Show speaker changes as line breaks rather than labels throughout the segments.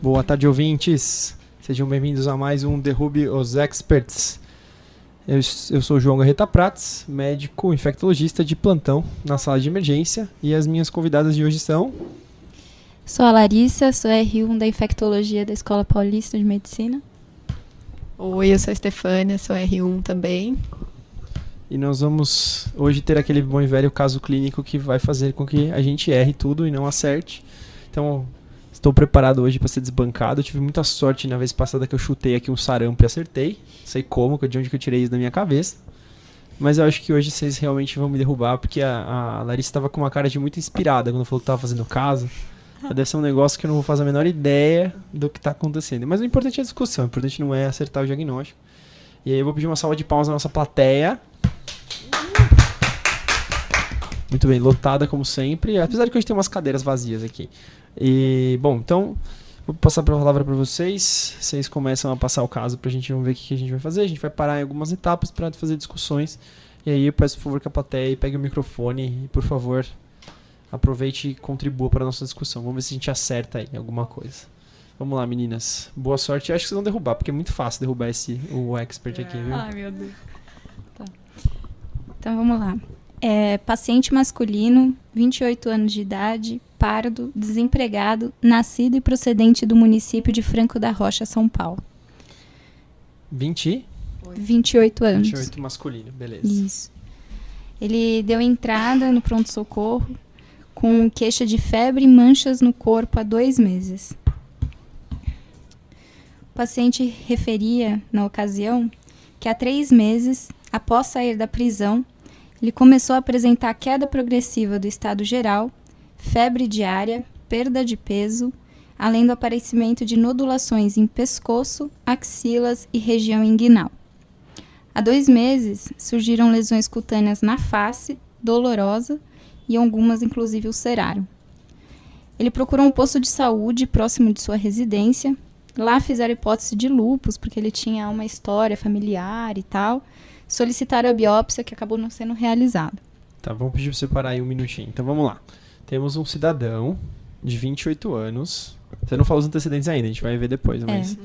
Boa tarde, ouvintes. Sejam bem-vindos a mais um Derrube os Experts. Eu sou o João Garreta Prats, médico infectologista de plantão na sala de emergência, e as minhas convidadas de hoje são...
Sou a Larissa, sou R1 da Infectologia da Escola Paulista de Medicina.
Oi, eu sou a Estefânia, sou R1 também.
E nós vamos hoje ter aquele bom e velho caso clínico que vai fazer com que a gente erre tudo e não acerte. Então, estou preparado hoje para ser desbancado. Eu tive muita sorte na vez passada que eu chutei aqui um sarampo e acertei. Não sei como, de onde que eu tirei isso da minha cabeça. Mas eu acho que hoje vocês realmente vão me derrubar, porque a Larissa estava com uma cara de muito inspirada quando falou que estava fazendo o caso. Deve ser um negócio que eu não vou fazer a menor ideia do que está acontecendo. Mas o importante é a discussão, o importante não é acertar o diagnóstico. E aí eu vou pedir uma salva de palmas à nossa plateia. Muito bem, lotada como sempre, apesar de que hoje tem umas cadeiras vazias aqui. E, bom, então, vou passar a palavra para vocês. Vocês começam a passar o caso pra gente ver o que a gente vai fazer. A gente vai parar em algumas etapas para fazer discussões. E aí eu peço, por favor, que a plateia pegue o microfone e, por favor, aproveite e contribua para a nossa discussão. Vamos ver se a gente acerta aí alguma coisa. Vamos lá, meninas. Boa sorte. Eu acho que vocês vão derrubar, porque é muito fácil derrubar o expert aqui, viu?
Ai, meu Deus. Tá. Então, vamos lá. Paciente masculino, 28 anos de idade, pardo, desempregado, nascido e procedente do município de Franco da Rocha, São Paulo. 28 anos.
28 masculino, beleza.
Isso. Ele deu entrada no pronto-socorro com queixa de febre e manchas no corpo há 2 meses. O paciente referia, na ocasião, que há 3 meses, após sair da prisão, ele começou a apresentar queda progressiva do estado geral, febre diária, perda de peso, além do aparecimento de nodulações em pescoço, axilas e região inguinal. Há 2 meses, surgiram lesões cutâneas na face, dolorosa, e algumas inclusive ulceraram. Ele procurou um posto de saúde próximo de sua residência. Lá fizeram hipótese de lúpus, porque ele tinha uma história familiar e tal. Solicitaram a biópsia, que acabou não sendo realizada.
Tá, vamos pedir pra você parar aí um minutinho. Então vamos lá. Temos um cidadão de 28 anos. Você não falou os antecedentes ainda, a gente vai ver depois, mas...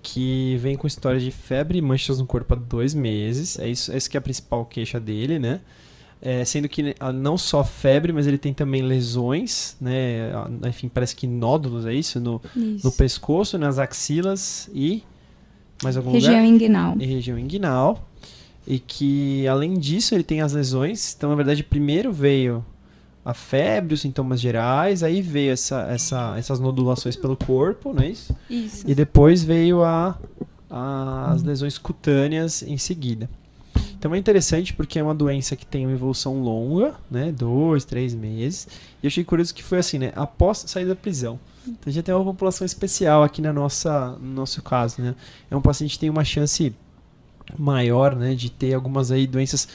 que vem com história de febre e manchas no corpo há 2 meses. Essa que é a principal queixa dele, né? Sendo que não só febre, mas ele tem também lesões, né? Enfim, parece que nódulos, é isso? No pescoço, nas axilas e... mais algum
região
lugar?
inguinal.
E região inguinal. E que, além disso, ele tem as lesões. Então, na verdade, primeiro veio a febre, os sintomas gerais, aí veio essas nodulações pelo corpo, não é isso?
Isso.
E depois veio as lesões cutâneas em seguida. Então é interessante porque é uma doença que tem uma evolução longa, né? 2, 3 meses. E eu achei curioso que foi assim, né? Após sair da prisão. Então já tem uma população especial aqui no nosso caso, né? É um paciente que tem uma chance maior, né, de ter algumas aí doenças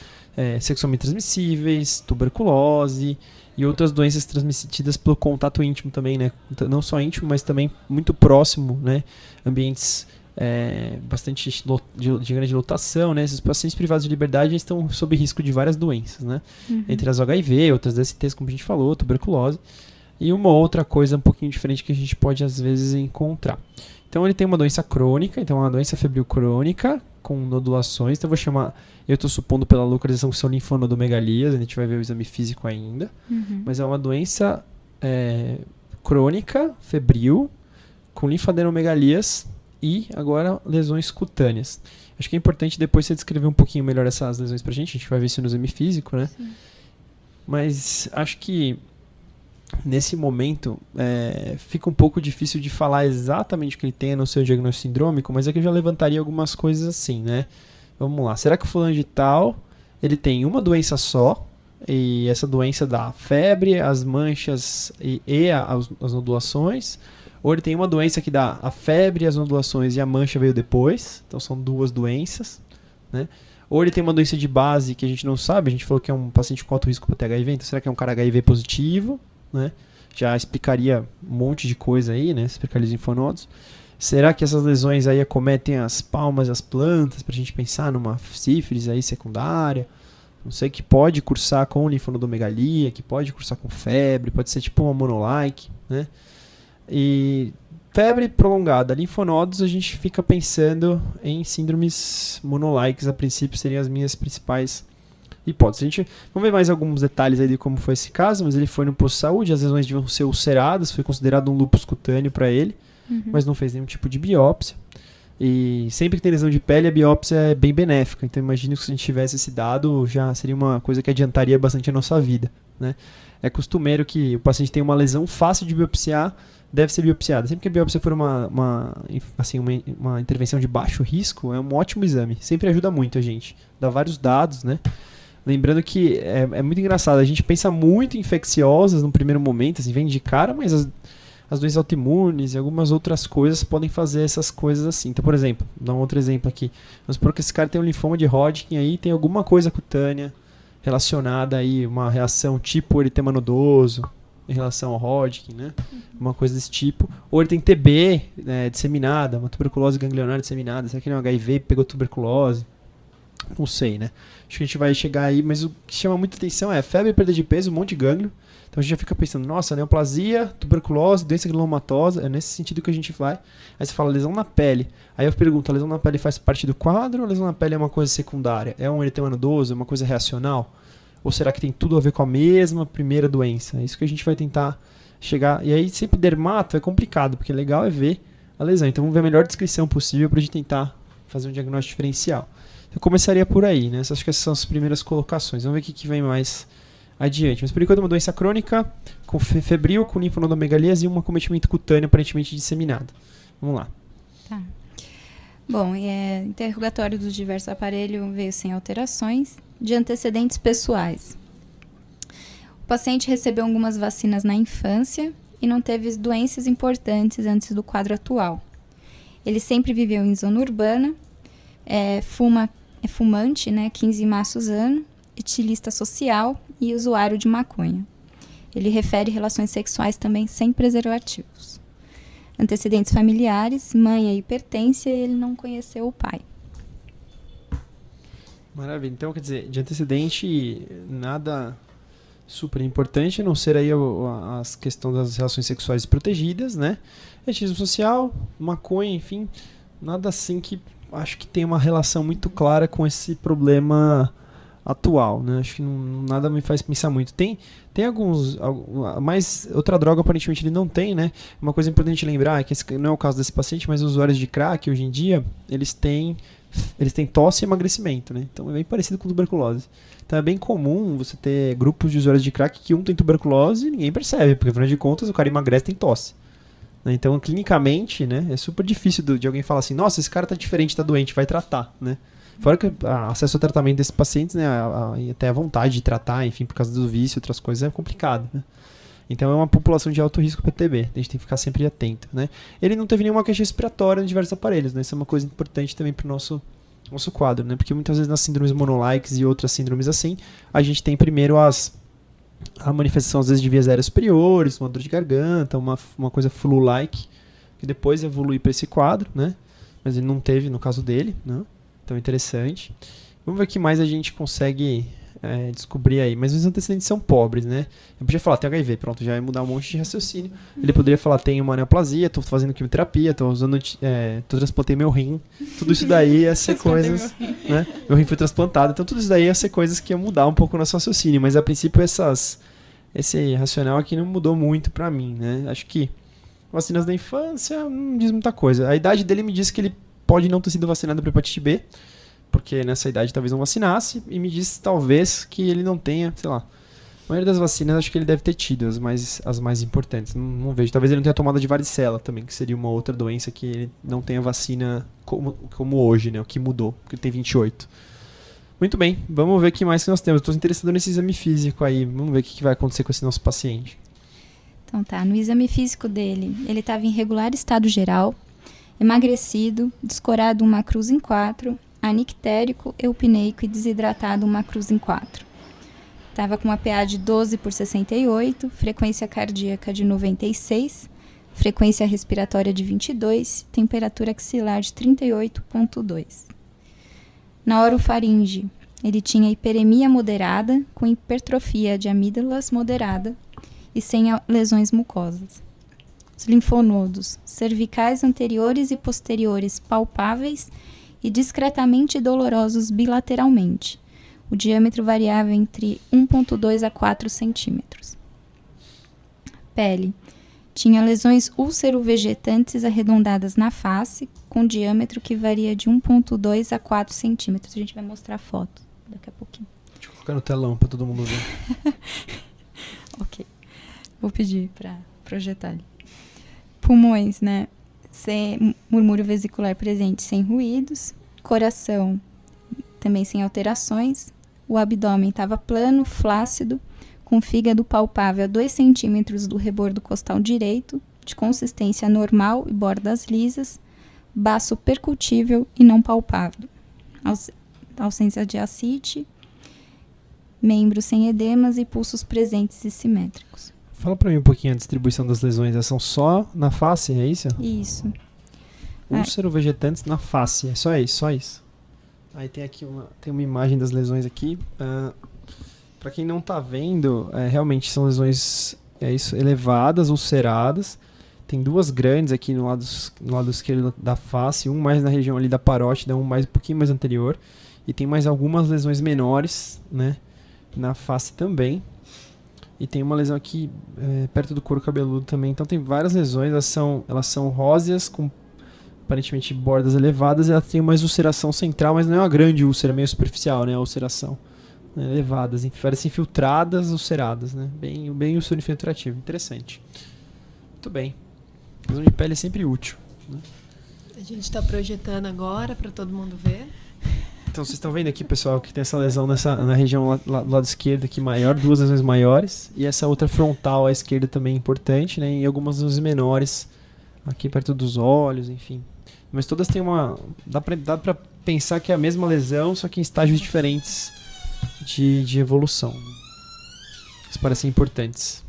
sexualmente transmissíveis, tuberculose e outras doenças transmitidas pelo contato íntimo também, né? Não só íntimo, mas também muito próximo, né? Ambientes bastante de grande lotação, né? Esses pacientes privados de liberdade estão sob risco de várias doenças, né? Entre as HIV, outras DSTs, como a gente falou, tuberculose e uma outra coisa um pouquinho diferente que a gente pode às vezes encontrar. Então ele tem uma doença crônica, então uma doença febril crônica com nodulações. Então eu estou supondo pela localização que são linfonodomegalias, a gente vai ver o exame físico ainda. Mas é uma doença crônica, febril, com linfadenomegalias e agora lesões cutâneas. Acho que é importante depois você descrever um pouquinho melhor essas lesões pra gente. A gente vai ver isso no exame físico, né? Sim. Mas acho que nesse momento fica um pouco difícil de falar exatamente o que ele tem no seu diagnóstico sindrômico, mas é que eu já levantaria algumas coisas assim, né? Vamos lá. Será que o fulano de tal, ele tem uma doença só, e essa doença dá febre, as manchas e as nodulações? Ou ele tem uma doença que dá a febre, as nodulações e a mancha veio depois? Então são 2 doenças, né? Ou ele tem uma doença de base que a gente não sabe, a gente falou que é um paciente com alto risco para ter HIV, então será que é um cara HIV positivo? Né? Já explicaria um monte de coisa aí, né? Explicaria os linfonodos. Será que essas lesões aí acometem as palmas e as plantas, pra gente pensar numa sífilis aí secundária? Não sei, que pode cursar com linfonodomegalia, que pode cursar com febre, pode ser tipo uma monolike, né? E febre prolongada, linfonodos, a gente fica pensando em síndromes monolíticas, a princípio seriam as minhas principais hipóteses. Vamos ver mais alguns detalhes aí de como foi esse caso, mas ele foi no posto de saúde, as lesões deviam ser ulceradas, foi considerado um lúpus cutâneo para ele, mas não fez nenhum tipo de biópsia. E sempre que tem lesão de pele, a biópsia é bem benéfica. Então imagino que se a gente tivesse esse dado, já seria uma coisa que adiantaria bastante a nossa vida, né? É costumeiro que o paciente tenha uma lesão fácil de biopsiar, deve ser biopsiada. Sempre que a biópsia for uma intervenção de baixo risco, é um ótimo exame. Sempre ajuda muito a gente. Dá vários dados, né? Lembrando que é muito engraçado. A gente pensa muito em infecciosas no primeiro momento, assim, vem de cara, mas as doenças autoimunes e algumas outras coisas podem fazer essas coisas assim. Então, por exemplo, vou dar um outro exemplo aqui. Vamos supor que esse cara tem um linfoma de Hodgkin, aí tem alguma coisa cutânea relacionada aí, uma reação tipo eritema nodoso em relação ao Hodgkin, né? Uma coisa desse tipo. Ou ele tem TB, né, disseminada, uma tuberculose ganglionar disseminada. Será que ele é um HIV e pegou tuberculose? Não sei, né? Acho que a gente vai chegar aí, mas o que chama muita atenção é febre, perda de peso, um monte de gânglio. Então a gente já fica pensando, nossa, neoplasia, tuberculose, doença granulomatosa, é nesse sentido que a gente vai. Aí você fala lesão na pele. Aí eu pergunto, a lesão na pele faz parte do quadro ou a lesão na pele é uma coisa secundária? É um eritema nodoso, é uma coisa reacional? Ou será que tem tudo a ver com a mesma primeira doença? É isso que a gente vai tentar chegar. E aí sempre dermato é complicado, porque legal é ver a lesão. Então vamos ver a melhor descrição possível para a gente tentar fazer um diagnóstico diferencial. Eu começaria por aí, né? Acho que essas são as primeiras colocações. Vamos ver o que vem mais adiante. Mas por enquanto é uma doença crônica, com febril, com linfonodomegalias e um acometimento cutâneo aparentemente disseminado. Vamos lá.
Tá. Bom, interrogatório dos diversos aparelhos veio sem alterações. De antecedentes pessoais. O paciente recebeu algumas vacinas na infância e não teve doenças importantes antes do quadro atual. Ele sempre viveu em zona urbana, é fumante, né, 15 maços ano, etilista social e usuário de maconha. Ele refere relações sexuais também sem preservativos. Antecedentes familiares, mãe é hipertensa e ele não conheceu o pai.
Maravilha. Então, quer dizer, de antecedente, nada super importante, a não ser aí a questão das relações sexuais protegidas, né? Etismo social, maconha, enfim, nada assim que acho que tem uma relação muito clara com esse problema atual, né? Acho que nada me faz pensar muito. Tem alguns, mas outra droga aparentemente ele não tem, né? Uma coisa importante lembrar é que esse não é o caso desse paciente, mas os usuários de crack hoje em dia, eles têm tosse e emagrecimento, né? Então é bem parecido com tuberculose. Então é bem comum você ter grupos de usuários de crack que um tem tuberculose e ninguém percebe, porque afinal de contas o cara emagrece e tem tosse. Então clinicamente, né, é super difícil de alguém falar assim, nossa, esse cara tá diferente, tá doente, vai tratar, né? Fora que acesso ao tratamento desses pacientes, né, até a vontade de tratar, enfim, por causa do vício e outras coisas, é complicado, né? Então é uma população de alto risco para TB, a gente tem que ficar sempre atento, né? Ele não teve nenhuma queixa respiratória em diversos aparelhos, né? Isso é uma coisa importante também para o nosso quadro, né? Porque muitas vezes nas síndromes monolíticas e outras síndromes assim, a gente tem primeiro a manifestação às vezes de vias aéreas superiores, uma dor de garganta, uma coisa flu-like, que depois evolui para esse quadro, né? Mas ele não teve no caso dele, né? Então interessante. Vamos ver o que mais a gente consegue descobrir aí. Mas os antecedentes são pobres, né? Eu podia falar, tem HIV, pronto, já ia mudar um monte de raciocínio. Ele poderia falar, tenho uma neoplasia, tô fazendo quimioterapia, tô transplantei meu rim. Tudo isso daí ia ser coisas, né? Meu rim foi transplantado, então tudo isso daí ia ser coisas que ia mudar um pouco o nosso raciocínio. Mas a princípio esse racional aqui não mudou muito pra mim, né? Acho que vacinas da infância não diz muita coisa. A idade dele me diz que ele pode não ter sido vacinado para hepatite B, porque nessa idade talvez não vacinasse, e me diz talvez que ele não tenha, sei lá, a maioria das vacinas acho que ele deve ter tido, as mais importantes, não vejo, talvez ele não tenha tomado de varicela também, que seria uma outra doença que ele não tenha vacina como hoje, né, o que mudou, porque ele tem 28. Muito bem, vamos ver o que mais que nós temos. Estou interessado nesse exame físico aí, vamos ver o que vai acontecer com esse nosso paciente.
Então tá, no exame físico dele, ele estava em regular estado geral, emagrecido, descorado uma cruz em 4, anictérico, eupineico e desidratado uma cruz em 4. Estava com uma PA de 12/68, frequência cardíaca de 96, frequência respiratória de 22, temperatura axilar de 38,2. Na orofaringe, ele tinha hiperemia moderada, com hipertrofia de amígdalas moderada e sem lesões mucosas. os linfonodos cervicais anteriores e posteriores palpáveis e discretamente dolorosos bilateralmente. O diâmetro variava entre 1,2 a 4 centímetros. Pele. Tinha lesões úlcero-vegetantes arredondadas na face, com diâmetro que varia de 1,2 a 4 centímetros. A gente vai mostrar a foto daqui a pouquinho.
Deixa eu colocar no telão para todo mundo ver.
Ok. Vou pedir para projetar ali. Pulmões, né? Sem murmúrio vesicular presente sem ruídos. Coração também sem alterações. O abdômen estava plano, flácido, com fígado palpável a 2 centímetros do rebordo costal direito, de consistência normal e bordas lisas, baço percutível e não palpável. Ausência de ascite, membros sem edemas e pulsos presentes e simétricos.
Fala pra mim um pouquinho a distribuição das lesões. Elas são só na face, é isso?
Isso.
Úlcero-vegetantes na face, é só isso, só isso. Aí tem aqui uma imagem das lesões aqui. Para quem não está vendo, realmente são lesões elevadas, ulceradas. Tem duas grandes aqui no lado esquerdo da face, um mais na região ali da parótida, um pouquinho mais anterior. E tem mais algumas lesões menores, né, na face também. E tem uma lesão aqui perto do couro cabeludo também. Então tem várias lesões, elas são róseas, com aparentemente bordas elevadas. Ela tem uma ulceração central, mas não é uma grande úlcera, meio superficial, né, a ulceração. Elevadas, parecem infiltradas, ulceradas, né? Bem úlcero infiltrativo. Interessante. Muito bem. Lesão de pele é sempre útil, né?
A gente está projetando agora para todo mundo ver.
Então vocês estão vendo aqui, pessoal, que tem essa lesão na região do lado esquerdo aqui maior, duas lesões maiores, e essa outra frontal à esquerda também importante, né? E algumas lesões menores aqui perto dos olhos, enfim. Mas todas têm dá pra pensar que é a mesma lesão, só que em estágios diferentes de evolução. Isso parecem importantes.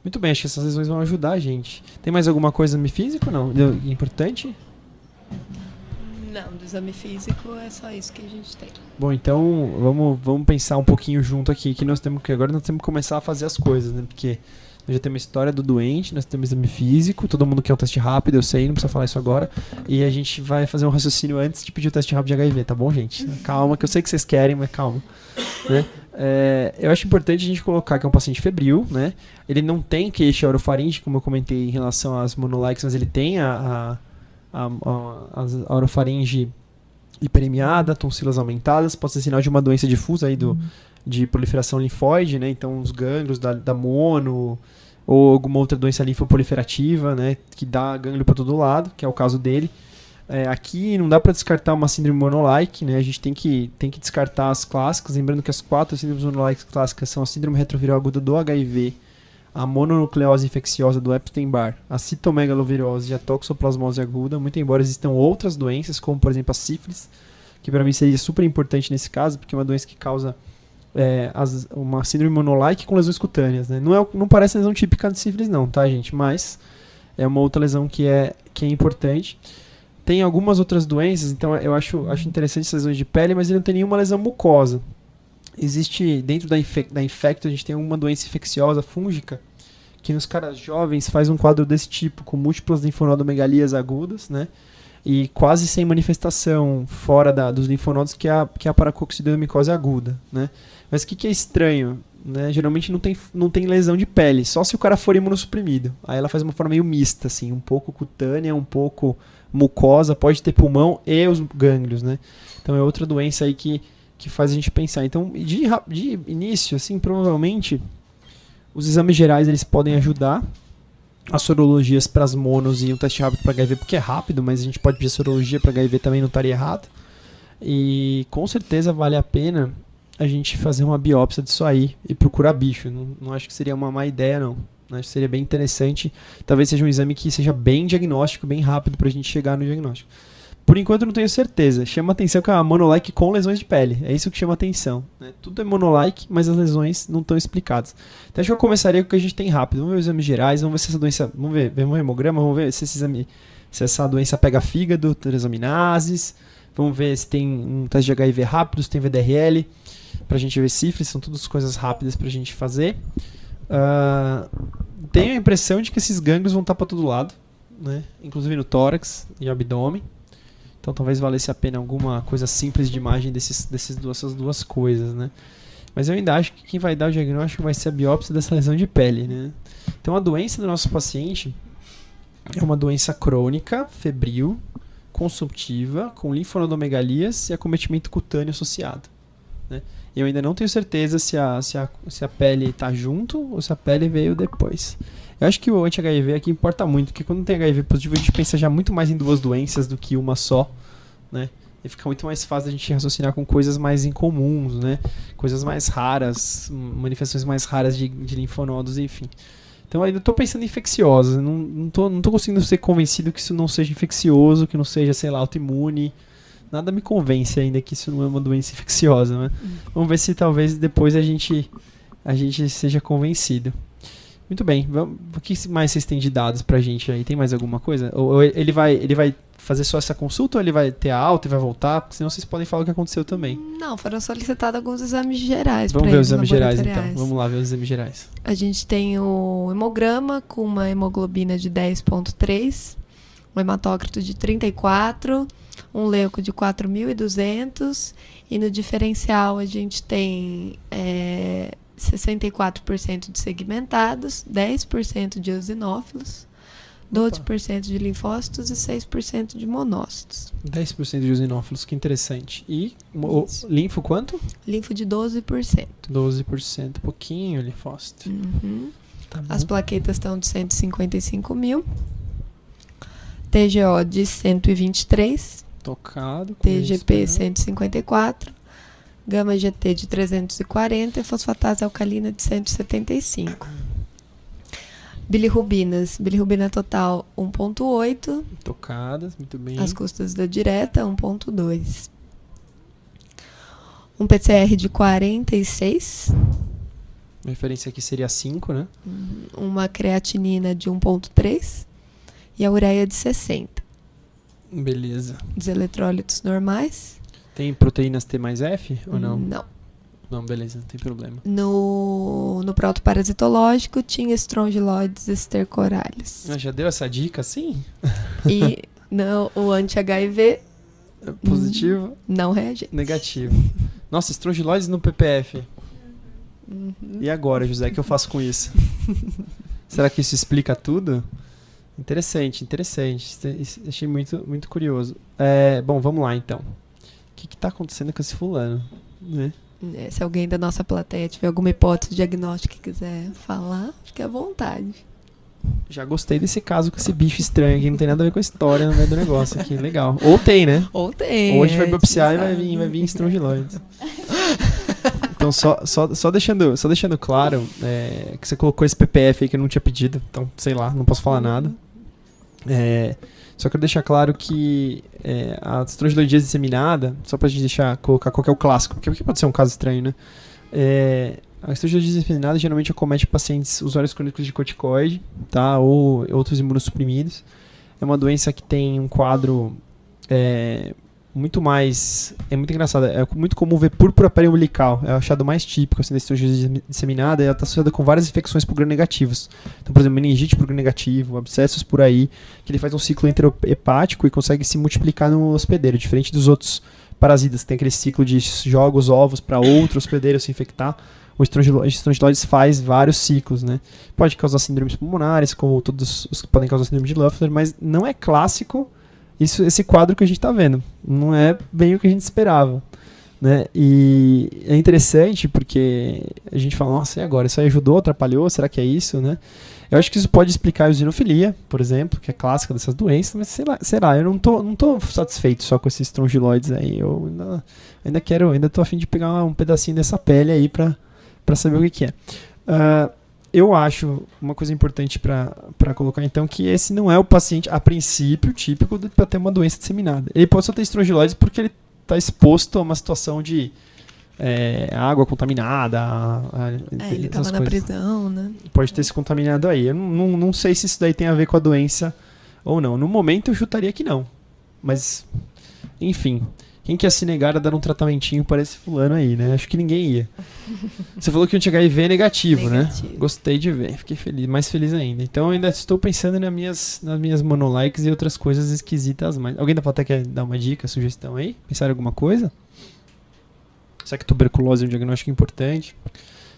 Muito bem, acho que essas lesões vão ajudar a gente. Tem mais alguma coisa no físico, não? Importante?
Não, do exame físico é só isso que a gente tem.
Bom, então vamos pensar um pouquinho junto aqui, que agora nós temos que começar a fazer as coisas, né? Porque nós já temos a história do doente, nós temos exame físico, todo mundo quer um teste rápido, eu sei, não precisa falar isso agora. E a gente vai fazer um raciocínio antes de pedir o teste rápido de HIV, tá bom, gente? Calma, que eu sei que vocês querem, mas calma. Né? Eu acho importante a gente colocar que é um paciente febril, né? Ele não tem queixa orofaringe, como eu comentei em relação às monolikes, mas ele tem a orofaringe hiperemiada, tonsilas aumentadas, pode ser sinal de uma doença difusa aí de proliferação linfóide, né? Então os gânglios da mono ou alguma outra doença linfoproliferativa, né? Que dá gânglio para todo lado, que é o caso dele. Aqui não dá para descartar uma síndrome monolike, né? A gente tem que descartar as clássicas, lembrando que as 4 síndromes monolikes clássicas são a síndrome retroviral aguda do HIV, a mononucleose infecciosa do Epstein-Barr, a citomegalovirose e a toxoplasmose aguda, muito embora existam outras doenças, como por exemplo a sífilis, que para mim seria super importante nesse caso, porque é uma doença que causa uma síndrome monolike com lesões cutâneas, né? Não parece lesão típica de sífilis não, tá, gente? Mas é uma outra lesão que é importante. Tem algumas outras doenças, então eu acho interessante essas lesões de pele, mas ele não tem nenhuma lesão mucosa. Existe, dentro da infecto, a gente tem uma doença infecciosa fúngica, que nos caras jovens faz um quadro desse tipo, com múltiplas linfonodomegalias agudas, né? E quase sem manifestação fora dos linfonodos, que é a paracoccidiodomicose aguda, né? Mas o que é estranho? Né? Geralmente não tem lesão de pele, só se o cara for imunossuprimido. Aí ela faz uma forma meio mista, assim, um pouco cutânea, um pouco mucosa, pode ter pulmão e os gânglios, né? Então é outra doença aí que faz a gente pensar. Então, de início, assim, provavelmente os exames gerais eles podem ajudar. As sorologias para as monos e um teste rápido para HIV, porque é rápido, mas a gente pode pedir sorologia para HIV também, não estaria errado. E com certeza vale a pena a gente fazer uma biópsia disso aí e procurar bicho. Não acho que seria uma má ideia, não. Acho que seria bem interessante. Talvez seja um exame que seja bem diagnóstico, bem rápido para a gente chegar no diagnóstico. Por enquanto eu não tenho certeza. Chama atenção que é uma monolike com lesões de pele. É isso que chama atenção, né? Tudo é monolike, mas as lesões não estão explicadas. Então acho que eu começaria com o que a gente tem rápido. Vamos ver os exames gerais, vamos ver se essa doença... Vamos ver um hemograma, vamos ver se essa doença pega fígado, transaminases. Vamos ver se tem um teste de HIV rápido, se tem VDRL. Pra gente ver sífilis, são todas coisas rápidas pra gente fazer. tenho a impressão de que esses gânglios vão estar para todo lado, né? Inclusive no tórax e abdômen. Então talvez valesse a pena alguma coisa simples de imagem dessas duas coisas, né? Mas eu ainda acho que quem vai dar o diagnóstico vai ser a biópsia dessa lesão de pele, né? Então a doença do nosso paciente é uma doença crônica, febril, consumptiva, com linfonodomegalias e acometimento cutâneo associado, né? Eu ainda não tenho certeza se a pele está junto ou se a pele veio depois. Eu acho que o anti-HIV aqui importa muito, porque quando tem HIV positivo a gente pensa já muito mais em duas doenças do que uma só, né? E fica muito mais fácil a gente raciocinar com coisas mais incomuns, né? Coisas mais raras, manifestações mais raras de linfonodos, enfim. Então ainda estou pensando em infecciosas, não tô conseguindo ser convencido que isso não seja infeccioso, que não seja, sei lá, autoimune. Nada me convence ainda que isso não é uma doença infecciosa, né? Vamos ver se talvez depois a gente seja convencido. Muito bem, o que mais vocês têm de dados pra gente aí? Tem mais alguma coisa? Ou ele vai fazer só essa consulta ou ele vai ter a alta e vai voltar? Porque senão vocês podem falar o que aconteceu também.
Não, foram solicitados alguns exames gerais.
Vamos ver os exames gerais então. Vamos lá ver os exames gerais.
A gente tem o hemograma com uma hemoglobina de 10,3, um hematócrito de 34, um leuco de 4.200 e no diferencial a gente tem 64% de segmentados, 10% de eosinófilos, 12% de linfócitos e 6% de monócitos.
10% de eosinófilos, que interessante. E o linfo quanto?
Linfo de 12%.
12%, pouquinho linfócito.
Uhum.
Tá bom.
As plaquetas estão de 155 mil. TGO de 123.
Tocado.
TGP 154. Gama GT de 340 e fosfatase alcalina de 175. Bilirrubina total 1,8.
Tocadas, muito bem.
As custas da direta 1,2. Um PCR de 46.
A referência aqui seria 5, né?
Uma creatinina de 1,3. E a ureia de 60.
Beleza.
Os eletrólitos normais.
Tem proteínas T mais F ou não?
Não.
Não, beleza, não tem problema.
No protoparasitológico tinha estrongiloides estercorales.
Já deu essa dica, sim?
E o anti-HIV
Positivo?
não reagente.
Negativo. Nossa, estrongiloides no PPF.
Uhum.
E agora, José, o que eu faço com isso? Será que isso explica tudo? Interessante. Achei muito, muito curioso. Bom, vamos lá então. O que está acontecendo com esse fulano, né?
Se alguém da nossa plateia tiver alguma hipótese diagnóstica e quiser falar, fique à vontade.
Já gostei desse caso com esse bicho estranho que não tem nada a ver com a história no meio do negócio aqui. Legal. Ou tem, né?
Ou tem.
Ou a gente vai biopsiar e vai vir estrongiloides. Então, só deixando claro que você colocou esse PPF aí que eu não tinha pedido. Então, sei lá, não posso falar nada. Só quero deixar claro que a estrongiloidíase disseminada, só pra gente colocar qual que é o clássico, porque pode ser um caso estranho, né? A estrongiloidíase disseminada geralmente acomete pacientes usuários crônicos de corticoide, tá? Ou outros imunossuprimidos. É uma doença que tem um quadro muito mais... É muito engraçado. É muito comum ver púrpura periumbilical. É o achado mais típico assim, da estrongiloidíase disseminada. E ela está associada com várias infecções por gram-negativos. Então, por exemplo, meningite por gram-negativo, abscessos por aí, que ele faz um ciclo enterohepático e consegue se multiplicar no hospedeiro, diferente dos outros parasitas, que tem aquele ciclo de joga os ovos para outro hospedeiro se infectar. O estrongiloides faz vários ciclos, né? Pode causar síndromes pulmonares, como todos os que podem causar síndrome de Leffler, mas não é clássico esse quadro que a gente está vendo. Não é bem o que a gente esperava, né? E é interessante porque a gente fala, nossa, e agora? Isso aí ajudou, atrapalhou? Será que é isso, né? Eu acho que isso pode explicar a eosinofilia, por exemplo, que é clássica dessas doenças, mas sei lá, eu não tô satisfeito só com esses estrongiloides aí. Eu ainda tô a fim de pegar um pedacinho dessa pele aí para saber o que é. Eu acho uma coisa importante para colocar então que esse não é o paciente, a princípio, típico para ter uma doença disseminada. Ele pode só ter estrongiloides porque ele está exposto a uma situação de água contaminada.
Ele estava na prisão, né?
Pode ter se contaminado aí. Eu não sei se isso daí tem a ver com a doença ou não. No momento eu chutaria que não. Mas, enfim, Quem que ia se negar a dar um tratamentinho para esse fulano aí, né? Acho que ninguém ia. Você falou que o anti-HIV é negativo, né? Gostei de ver, fiquei feliz, mais feliz ainda. Então eu ainda estou pensando nas minhas monolikes e outras coisas esquisitas mais. Alguém da plateia quer dar uma dica, sugestão aí? Pensar em alguma coisa? Será que tuberculose é um diagnóstico importante?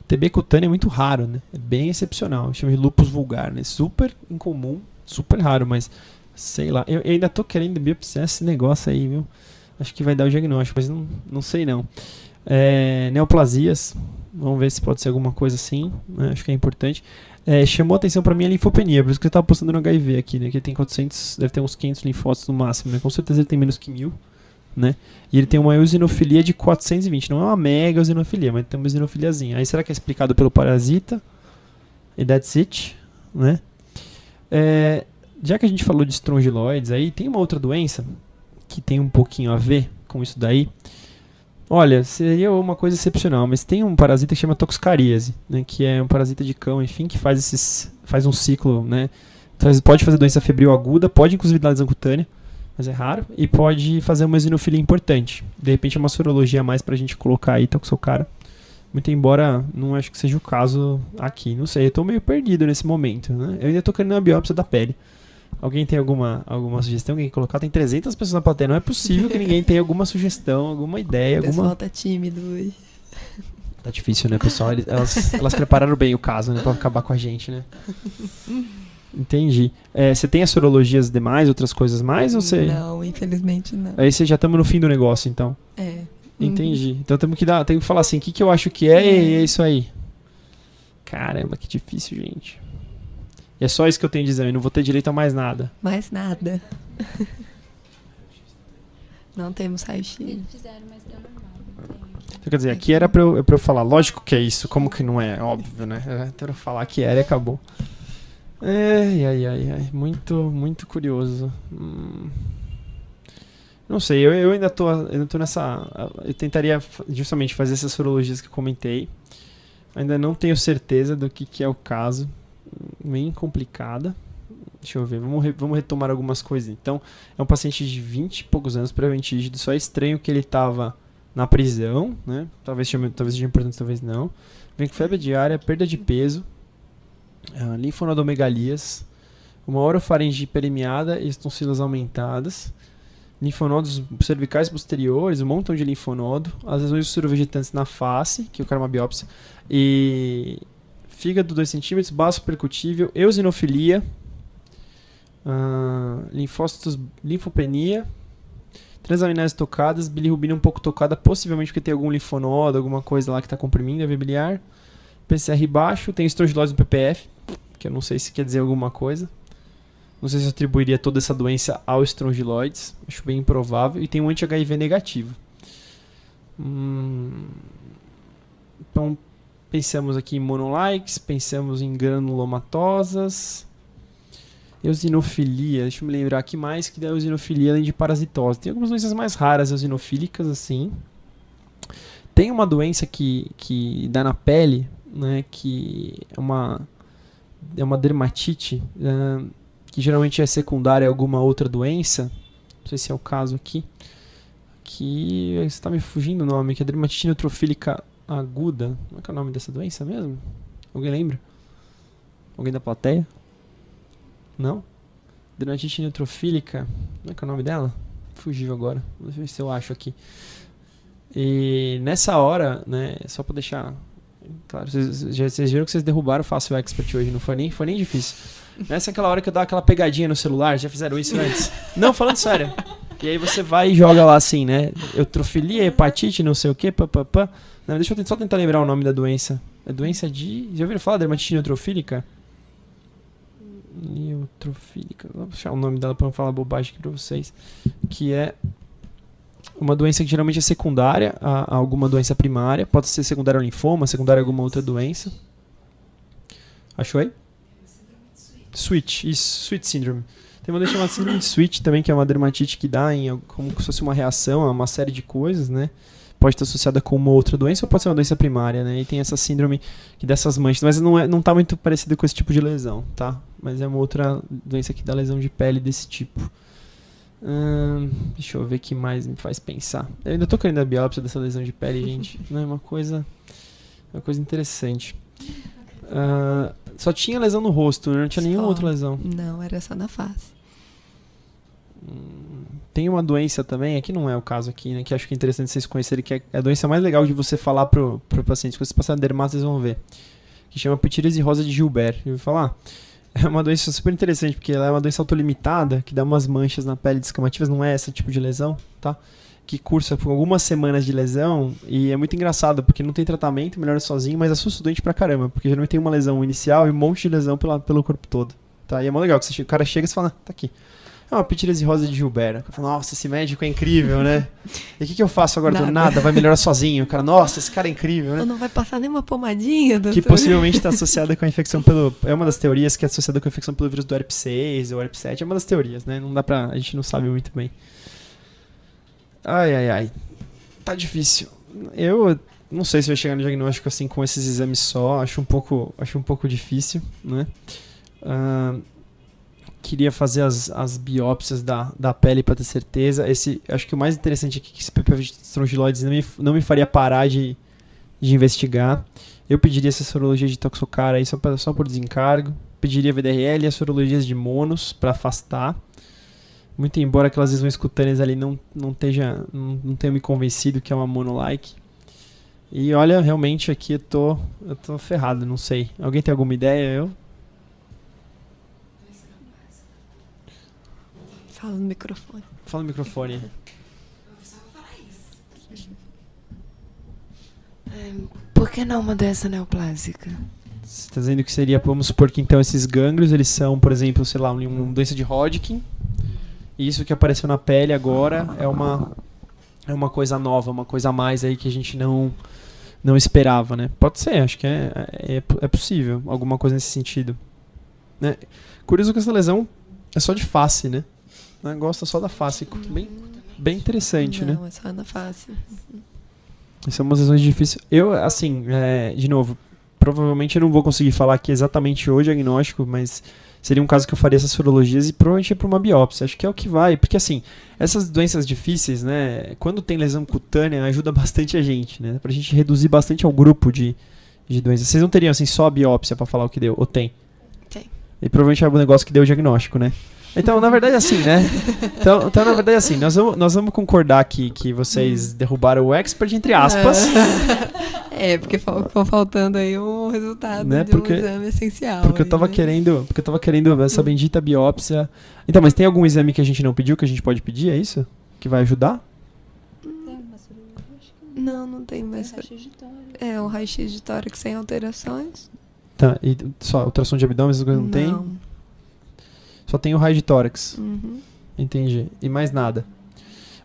TB cutânea é muito raro, né? É bem excepcional. Chama de lúpus vulgar, né? Super incomum, super raro, mas sei lá. Eu ainda tô querendo biopsiar esse negócio aí, viu? Acho que vai dar o diagnóstico, mas não sei não. Neoplasias, vamos ver se pode ser alguma coisa assim, né? Acho que é importante. Chamou a atenção pra mim a linfopenia, por isso que eu tava postando no HIV aqui, né? Que ele tem 400, deve ter uns 500 linfócitos no máximo, né? Com certeza ele tem menos que 1000, né? E ele tem uma eosinofilia de 420, não é uma mega eosinofilia, mas tem uma eosinofiliazinha. Aí será que é explicado pelo parasita? E that's it, né? Já que a gente falou de estrongiloides, aí tem uma outra doença que tem um pouquinho a ver com isso daí. Olha, seria uma coisa excepcional, mas tem um parasita que chama toxcaríase, né, que é um parasita de cão, enfim, que faz um ciclo, né, pode fazer doença febril aguda, pode inclusive dar lesão cutânea, mas é raro, e pode fazer uma eosinofilia importante. De repente é uma sorologia a mais pra gente colocar aí, toxocara. Muito embora não acho que seja o caso aqui, não sei, eu tô meio perdido nesse momento, né, eu ainda tô querendo uma biópsia da pele. Alguém tem alguma sugestão? Alguém quer colocar? Tem 300 pessoas na plateia. Não é possível que ninguém tenha alguma sugestão, alguma ideia.
O pessoal tá tímido hoje.
Tá difícil, né, pessoal? Elas prepararam bem o caso, né? Pra acabar com a gente, né? Entendi. Você tem as sorologias demais, outras coisas mais? Ou você...
Não, infelizmente não.
Aí já estamos no fim do negócio, então. Entendi. Então temos que falar assim, o que eu acho que e é isso aí. Caramba, que difícil, gente. É só isso que eu tenho de exame, não vou ter direito a mais nada.
Mais nada. Não temos raio-x.
Eles fizeram, mas deu normal.
Então, quer dizer, aqui era pra eu falar, lógico que é isso, como que não é? Óbvio, né? Era pra eu falar que era e acabou. Ai. Muito, muito curioso. Não sei, eu ainda tô nessa... Eu tentaria justamente fazer essas sorologias que eu comentei. Ainda não tenho certeza do que é o caso. Bem complicada. Deixa eu ver, vamos retomar algumas coisas. Então, é um paciente de 20 e poucos anos, previamente rígido. Só é estranho que ele estava na prisão, né? Talvez seja importante, talvez não. Vem com febre diária, perda de peso, linfonodomegalias, uma orofaringe hiperemiada e estonsilas aumentadas, linfonodos cervicais posteriores, um montão de linfonodo, as lesões surovegetantes na face, que eu quero uma biópsia, e fígado 2 cm, baço percutível, eosinofilia, linfócitos, linfopenia, transaminase tocadas, bilirrubina um pouco tocada, possivelmente porque tem algum linfonodo, alguma coisa lá que está comprimindo a via biliar, PCR baixo, tem estrogilose no PPF, que eu não sei se quer dizer alguma coisa. Não sei se eu atribuiria toda essa doença ao estrongiloides, acho bem improvável, e tem um anti-HIV negativo. Então, pensamos aqui em monolikes, pensamos em granulomatosas, eosinofilia, deixa eu me lembrar aqui mais que da eosinofilia além de parasitose. Tem algumas doenças mais raras eosinofílicas, assim. Tem uma doença que dá na pele, né, que é uma dermatite, que geralmente é secundária a alguma outra doença, não sei se é o caso aqui, que está me fugindo o nome, que é dermatite neutrofílica aguda. Como é que é o nome dessa doença mesmo? Alguém lembra? Alguém da plateia? Não? Dermatite neutrofílica. Como é que é o nome dela? Fugiu agora. Deixa eu ver se eu acho aqui. E nessa hora, né, só pra deixar claro, vocês viram que vocês derrubaram o Fácil Expert hoje, não foi nem difícil. Nessa é aquela hora que eu dava aquela pegadinha no celular, já fizeram isso antes? Não, falando sério. E aí você vai e joga lá assim, né? Eutrofilia, hepatite, não sei o que, papapá. Não, deixa eu só tentar lembrar o nome da doença. É doença de... Já ouviram falar? Dermatite neutrofílica? Neutrofílica. Vou puxar o nome dela pra não falar bobagem aqui pra vocês. Que é uma doença que geralmente é secundária a alguma doença primária. Pode ser secundária ao linfoma, secundária a alguma outra doença. Achou aí? Switch, isso, Switch Syndrome. Tem uma doença chamada síndrome de Switch também, que é uma dermatite que dá como se fosse uma reação a uma série de coisas, né? Pode estar associada com uma outra doença ou pode ser uma doença primária, né? E tem essa síndrome que dá essas manchas, mas não tá muito parecido com esse tipo de lesão, tá? Mas é uma outra doença que dá lesão de pele desse tipo. Deixa eu ver o que mais me faz pensar. Eu ainda tô querendo a biópsia dessa lesão de pele, gente. Não é uma coisa interessante. Só tinha lesão no rosto, né? Não tinha nenhuma outra lesão.
Não, era só na face.
Tem uma doença também, aqui não é o caso aqui, né? Que acho que é interessante vocês conhecerem, que é a doença mais legal de você falar pro paciente. Se vocês passarem dermato, vocês vão ver. Que chama pitírise rosa de Gilbert. Eu vou falar. É uma doença super interessante, porque ela é uma doença autolimitada, que dá umas manchas na pele descamativas, não é esse tipo de lesão, tá? Que cursa por algumas semanas de lesão, e é muito engraçado, porque não tem tratamento, melhora sozinho, mas assusta o doente pra caramba, porque geralmente tem uma lesão inicial e um monte de lesão pelo corpo todo, tá? E é mó legal, que o cara chega e você fala, tá aqui. É uma pitírise rosa de Gilbert. Eu falo, nossa, esse médico é incrível, né? E o que eu faço agora? Nada, vai melhorar sozinho. O cara, nossa, esse cara é incrível, né?
Ou não vai passar nenhuma pomadinha, doutor?
Que possivelmente está associada com a infecção pelo... É uma das teorias que é associada com a infecção pelo vírus do herpes 6 ou herpes 7. É uma das teorias, né? Não dá pra... A gente não sabe muito bem. Ai. Tá difícil. Eu não sei se vai chegar no diagnóstico assim com esses exames só. Acho um pouco difícil, né? Queria fazer as biópsias da pele para ter certeza. Acho que o mais interessante aqui é que esse PPV de estrongiloides não me faria parar de investigar. Eu pediria essa sorologia de toxocara aí só por desencargo. Pediria VDRL e as sorologias de monos para afastar. Muito embora aquelas lesões cutâneas ali não tenham me convencido que é uma monolike. E olha, realmente aqui eu tô ferrado, não sei. Alguém tem alguma ideia?
Fala no microfone.
Fala no microfone.
Por que não uma doença neoplásica?
Você está dizendo que seria, vamos supor que então esses gânglios, eles são, por exemplo, sei lá, uma doença de Hodgkin. E isso que apareceu na pele agora é uma coisa nova, uma coisa a mais aí que a gente não esperava, né? Pode ser, acho que é possível, alguma coisa nesse sentido. Né? Curioso que essa lesão é só de face, né? Gosta só da face. Bem interessante, né?
Não, é só na face.
São umas lesões difíceis. Eu, assim, de novo, provavelmente eu não vou conseguir falar aqui exatamente o diagnóstico, mas seria um caso que eu faria essas sorologias e provavelmente é para uma biópsia. Acho que é o que vai. Porque, assim, essas doenças difíceis, né? Quando tem lesão cutânea, ajuda bastante a gente, né? Pra gente reduzir bastante ao grupo de doenças. Vocês não teriam, assim, só a biópsia pra falar o que deu? Ou tem?
Tem.
E provavelmente é o negócio que deu o diagnóstico, né? Então, na verdade, assim, né? Então, na verdade, assim, nós vamos concordar que vocês derrubaram o expert, entre aspas.
Porque ficou faltando aí um resultado,
né?
de um exame essencial.
Porque eu tava querendo essa bendita biópsia. Então, mas tem algum exame que a gente não pediu, que a gente pode pedir, é isso? Que vai ajudar?
Não tem mais. É um raio-x de tórax sem alterações.
Tá, e só ultrassom de abdômen, essas coisas não tem? Só tem o raio de tórax.
Uhum.
Entendi. E mais nada.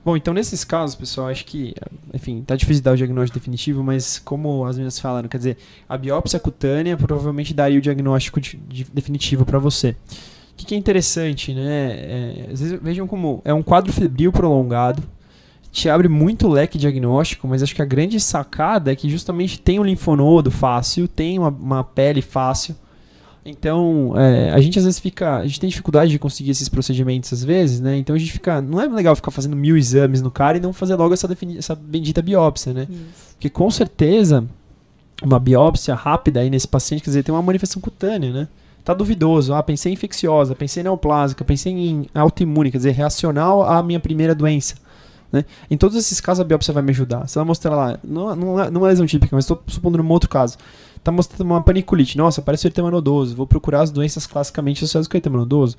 Bom, então nesses casos, pessoal, acho que, enfim, tá difícil dar o diagnóstico definitivo, mas como as meninas falaram, quer dizer, a biópsia cutânea provavelmente daria o diagnóstico definitivo para você. O que é interessante, né? Às vezes, vejam como é um quadro febril prolongado, te abre muito leque diagnóstico, mas acho que a grande sacada é que justamente tem um linfonodo fácil, tem uma pele fácil. Então, a gente às vezes a gente tem dificuldade de conseguir esses procedimentos às vezes, né? Então a gente não é legal ficar fazendo 1000 exames no cara e não fazer logo essa bendita biópsia, né? Isso. Porque com certeza, uma biópsia rápida aí nesse paciente, quer dizer, tem uma manifestação cutânea, né? Tá duvidoso, pensei em infecciosa, pensei em neoplásica, pensei em autoimune, quer dizer, reacional à minha primeira doença. Né? Em todos esses casos a biópsia vai me ajudar. Se ela mostrar lá, não é lesão típica, mas estou supondo num outro caso, tá mostrando uma paniculite, nossa, parece um eritema nodoso, vou procurar as doenças classicamente associadas com o eritema nodoso.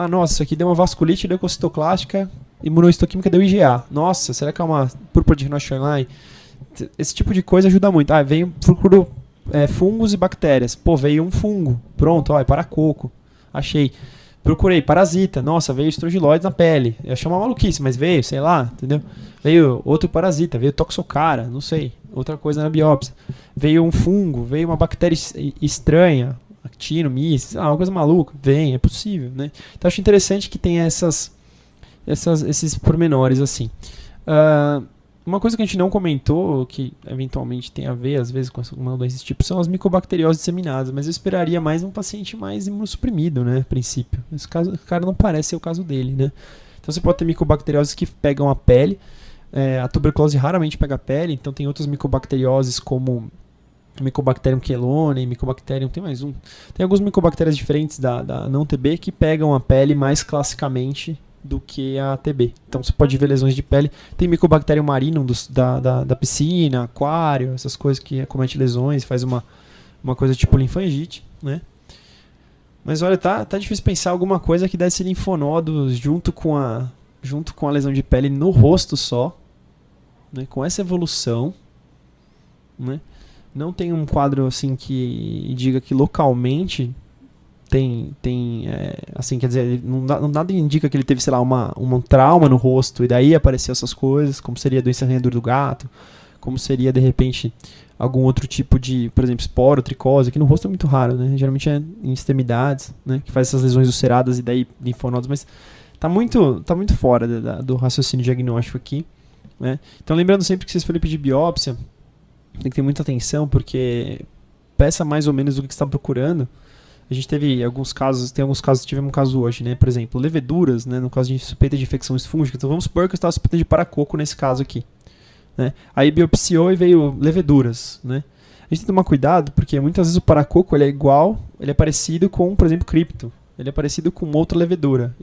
Nossa, isso aqui deu uma vasculite leucocitoclástica, imunohistoquímica deu IgA. Nossa, será que é uma púrpura de Renoir-Schönlein? Esse tipo de coisa ajuda muito. Procuro fungos e bactérias. Pô, veio um fungo, pronto, é paracoco, achei. Procurei parasita, nossa, veio estrongiloides na pele. Eu achei uma maluquice, mas veio, sei lá, entendeu? Veio outro parasita, veio toxocara, não sei, outra coisa na biópsia. Veio um fungo, veio uma bactéria estranha, actinomyces, uma coisa maluca. É possível, né? Então acho interessante que tenha esses pormenores assim. Uma coisa que a gente não comentou, que eventualmente tem a ver, às vezes, com uma doença desse tipo, são as micobacterioses disseminadas, mas eu esperaria mais um paciente mais imunossuprimido, né, a princípio. Esse caso, o cara não parece ser o caso dele, né. Então você pode ter micobacterioses que pegam a pele. A tuberculose raramente pega a pele, então tem outras micobacterioses como Mycobacterium chelonem, Mycobacterium, tem mais um. Tem algumas micobactérias diferentes da não TB que pegam a pele mais classicamente do que a TB. Então você pode ver lesões de pele. Tem Mycobacterium marinum da piscina, aquário, essas coisas que acometem lesões, faz uma coisa tipo linfangite, né? Mas olha, tá difícil pensar alguma coisa que desse linfonodos junto com a lesão de pele no rosto só, né? Com essa evolução, né? Não tem um quadro assim que diga que localmente tem assim, quer dizer, nada indica que ele teve, sei lá, um trauma no rosto e daí apareceu essas coisas, como seria a doença arranhadora do gato, como seria, de repente, algum outro tipo de, por exemplo, esporo, tricose, que no rosto é muito raro, né? Geralmente é em extremidades, né? Que faz essas lesões ulceradas e daí linfonodos, mas tá muito fora do raciocínio diagnóstico aqui, né? Então, lembrando sempre que vocês forem pedir biópsia, tem que ter muita atenção, porque peça mais ou menos do que você está procurando. A gente teve alguns casos, tivemos um caso hoje, né? Por exemplo, leveduras, né? No caso de suspeita de infecções fúngicas. Então vamos supor que eu estava suspeita de paracoco nesse caso aqui, né? Aí biopsiou e veio leveduras, né? A gente tem que tomar cuidado, porque muitas vezes o paracoco ele é parecido com, por exemplo, cripto. Ele é parecido com outra levedura.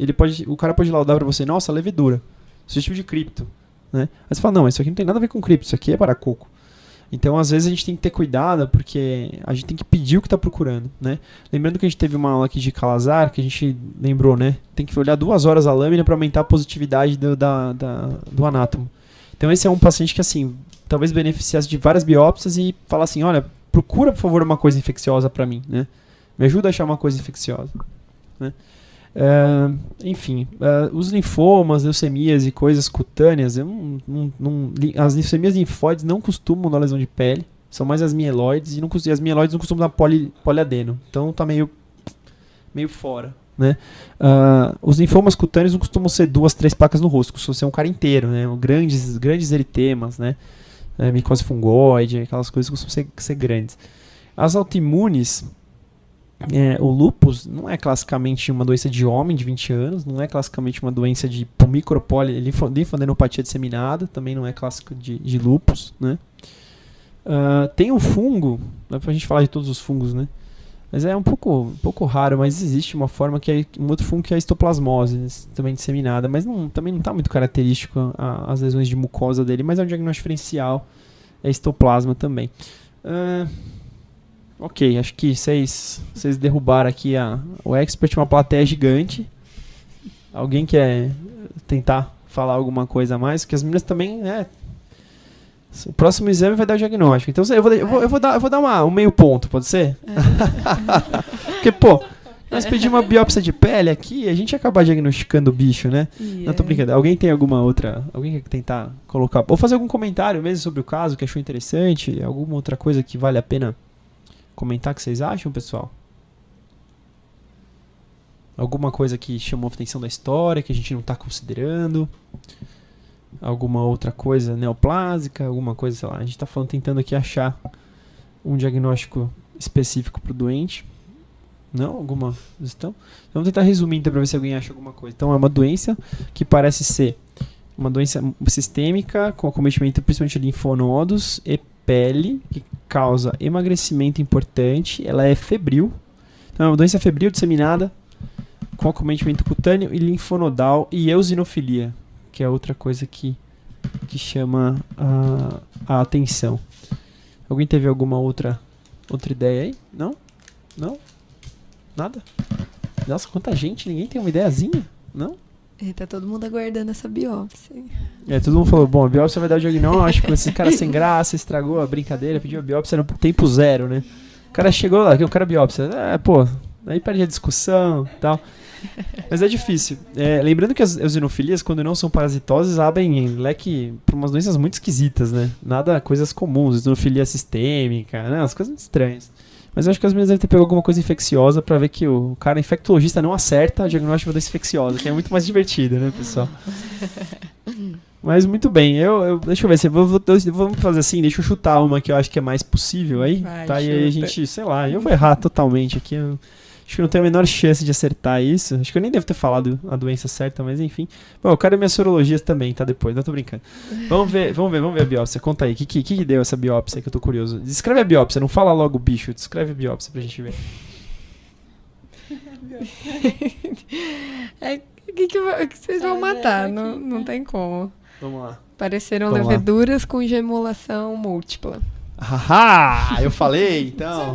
O cara pode laudar para você, nossa, levedura, sugestivo de cripto, né? Aí você fala, não, isso aqui não tem nada a ver com cripto, isso aqui é paracoco. Então, às vezes, a gente tem que ter cuidado, porque a gente tem que pedir o que está procurando, né? Lembrando que a gente teve uma aula aqui de Calazar, que a gente lembrou, né? Tem que olhar 2 horas a lâmina para aumentar a positividade do anátomo. Então, esse é um paciente que, assim, talvez beneficiasse de várias biópsias e falar assim, olha, procura, por favor, uma coisa infecciosa para mim, né? Me ajuda a achar uma coisa infecciosa, né? Enfim, os linfomas, leucemias e coisas cutâneas, as leucemias linfóides não costumam dar lesão de pele, são mais as mieloides, e as mieloides não costumam dar poliadeno, então tá meio fora, né? Os linfomas cutâneos não costumam ser 2, 3 placas no rosto, costumam ser um cara inteiro, né? Grandes eritemas, né? Micose fungoide, aquelas coisas costumam ser grandes. As autoimunes, o lúpus não é classicamente uma doença de homem de 20 anos, não é classicamente uma doença de linfadenopatia disseminada, também não é clássico de lúpus, né? Tem um fungo, não é pra gente falar de todos os fungos, né? Mas é um pouco raro, mas existe uma forma um outro fungo que é a histoplasmose, também disseminada, mas também não está muito característico as lesões de mucosa dele, mas é um diagnóstico diferencial, é histoplasma também. Ok, acho que vocês derrubaram aqui o expert, uma plateia gigante. Alguém quer tentar falar alguma coisa a mais? Porque as meninas também, né? O próximo exame vai dar o diagnóstico. Então eu vou dar um meio ponto, pode ser? Porque, pô, nós pedimos uma biópsia de pele aqui, a gente ia acabar diagnosticando o bicho, né? Yeah. Não, tô brincando. Alguém tem alguma outra... Alguém quer tentar colocar... Ou fazer algum comentário mesmo sobre o caso que achou interessante? Alguma outra coisa que vale a pena comentar que vocês acham, pessoal? Alguma coisa que chamou a atenção da história, que a gente não está considerando? Alguma outra coisa neoplásica? Alguma coisa, sei lá. A gente está tentando aqui achar um diagnóstico específico para o doente. Não? Alguma sugestão? Vamos tentar resumir então para ver se alguém acha alguma coisa. Então é uma doença que parece ser uma doença sistêmica com acometimento principalmente de linfonodos e pele, que causa emagrecimento importante. Ela é febril. Então é uma doença febril disseminada com acometimento cutâneo e linfonodal e eosinofilia, que é outra coisa que chama a atenção. Alguém teve alguma outra ideia aí? Não? Não? Nada? Nossa, quanta gente, ninguém tem uma ideiazinha? Não?
Tá todo mundo aguardando essa biópsia.
Todo mundo falou, bom, a biópsia vai dar o diagnóstico, esse cara sem graça, estragou a brincadeira, pediu a biópsia no tempo zero, né? O cara chegou lá, que o cara biópsia, aí perde a discussão e tal. Mas é difícil. Lembrando que as eosinofilias, quando não são parasitoses, abrem leque para umas doenças muito esquisitas, né? Nada, coisas comuns, eosinofilia sistêmica, né? As coisas muito estranhas. Mas eu acho que as meninas devem ter pegado alguma coisa infecciosa pra ver que o cara infectologista não acerta o diagnóstico de doença infecciosa, que é muito mais divertido, né, pessoal? Mas muito bem, deixa eu ver, vamos fazer assim, deixa eu chutar uma que eu acho que é mais possível aí,
Vai,
tá? E aí a gente, sei lá, eu vou errar totalmente aqui. Deixa Acho que não tenho a menor chance de acertar isso. Acho que eu nem devo ter falado a doença certa, mas enfim. Bom, eu quero minhas sorologias também, tá? Depois, não tô brincando. Vamos ver a biópsia. Conta aí, o que deu essa biópsia que eu tô curioso? Descreve a biópsia, não fala logo o bicho. Descreve a biópsia pra gente ver.
O que vocês vão matar? Não tem como.
Vamos lá.
Apareceram
Vamos lá.
leveduras com gemulação múltipla.
Haha, eu falei, então.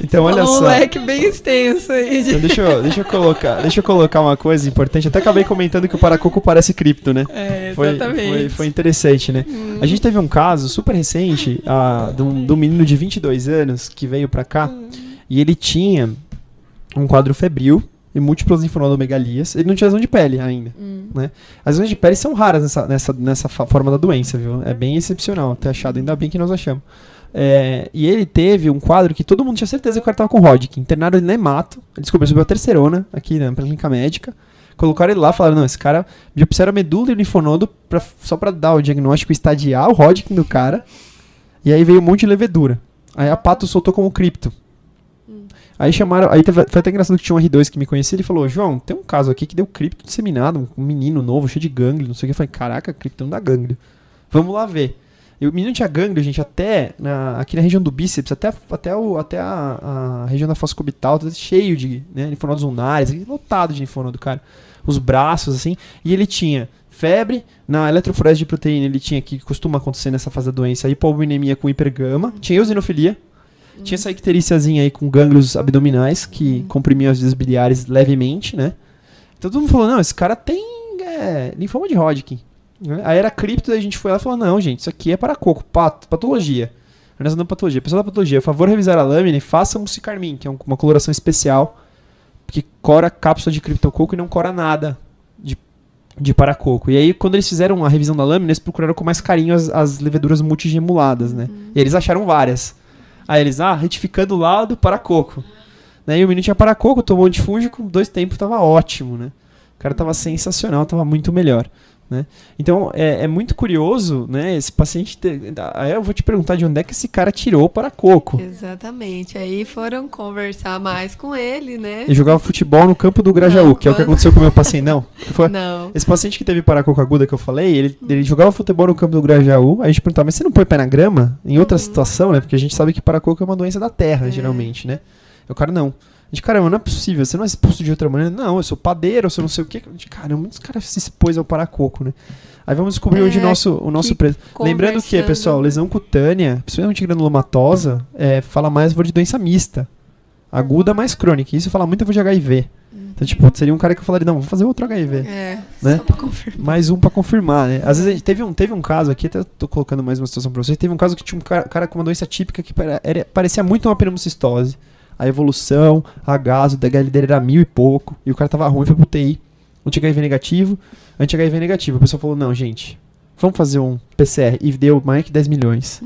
Então, olha
um
só.
leque bem extenso aí.
Então, deixa eu colocar uma coisa importante. Até acabei comentando que o paracoco parece cripto, né?
Exatamente.
Foi interessante, né? A gente teve um caso super recente de um menino de 22 anos que veio pra cá e ele tinha um quadro febril e múltiplas linfonodomegalias. Ele não tinha lesão de pele ainda, né? As lesões de pele são raras nessa forma da doença, viu? É bem excepcional ter achado, ainda bem que nós achamos. E ele teve um quadro que todo mundo tinha certeza que o cara tava com Hodgkin. Internaram ele no hemato, ele descobriu sobre a terceirona aqui na clínica médica. Colocaram ele lá, falaram, não, esse cara biopsiaram a medula e o linfonodo só pra dar o diagnóstico e estadiar o Hodgkin do cara. E aí veio um monte de levedura. Aí a Pato soltou como cripto. Aí chamaram, foi até engraçado que tinha um R2 que me conhecia, ele falou, João, tem um caso aqui que deu cripto disseminado, um menino novo, cheio de gânglio, não sei o que. Eu falei, caraca, cripto não dá gânglio. Vamos lá ver. E o menino tinha gânglio, gente, aqui na região do bíceps, até a região da fossa cubital, cheio de linfonodos ulnares, lotado de linfonodo, cara. Os braços, assim. E ele tinha febre, na eletroforese de proteína ele tinha, que costuma acontecer nessa fase da doença, hipoalbuminemia com hipergama, tinha eosinofilia, tinha essa icteríciazinha aí com gânglios abdominais, que comprimiam as vias biliares levemente, né? Então todo mundo falou, não, esse cara tem linfoma de Hodgkin. Aí era cripto, daí a gente foi lá e falou, não, gente, isso aqui é paracoco, patologia. Nós não patologia. Pessoal da patologia, por favor, revisar a lâmina e façam um cicarmin, que é uma coloração especial, que cora cápsula de criptococo e não cora nada de paracoco. E aí, quando eles fizeram a revisão da lâmina, eles procuraram com mais carinho as leveduras multigemuladas, né? E eles acharam várias. Aí eles, retificando o lado, paracoco. Daí o menino tinha paracoco, tomou antifúngico, 2 tempos, tava ótimo, né? O cara tava sensacional, tava muito melhor. Né? Então, é muito curioso, né? Esse paciente... Aí eu vou te perguntar de onde é que esse cara tirou o paracoco.
Exatamente. Aí foram conversar mais com ele, né?
Ele jogava futebol no campo do Grajaú, que é o que aconteceu com o meu paciente. Não.
Não.
Esse paciente que teve paracoco aguda que eu falei, ele jogava futebol no campo do Grajaú, aí a gente perguntava, mas você não põe pé na grama? Em outra situação, né? Porque a gente sabe que paracoco é uma doença da terra, geralmente, né? O cara, não. De caramba, não é possível, você não é expulso de outra maneira. Não, eu sou padeiro, eu sou não sei o quê. De caramba, muitos caras se expôs ao paracoco, né? Aí vamos descobrir onde o nosso preso. Lembrando que, pessoal, lesão cutânea, principalmente granulomatosa, fala mais de doença mista. Aguda mais crônica. Isso fala muito de HIV. Então, tipo, seria um cara que eu falaria, não, vou fazer outro HIV.
Né?
Só pra confirmar. Mais um pra confirmar, né? Às vezes a gente teve um caso aqui, até tô colocando mais uma situação pra vocês, teve um caso que tinha um cara com uma doença típica que parecia muito uma pneumocistose. A evolução, a gaso, o DHL dele era 1000 e pouco, e o cara tava ruim, foi pro TI. Anti-HIV negativo, anti-HIV negativo. A pessoa falou, não, gente, vamos fazer um PCR. E deu mais que 10 milhões.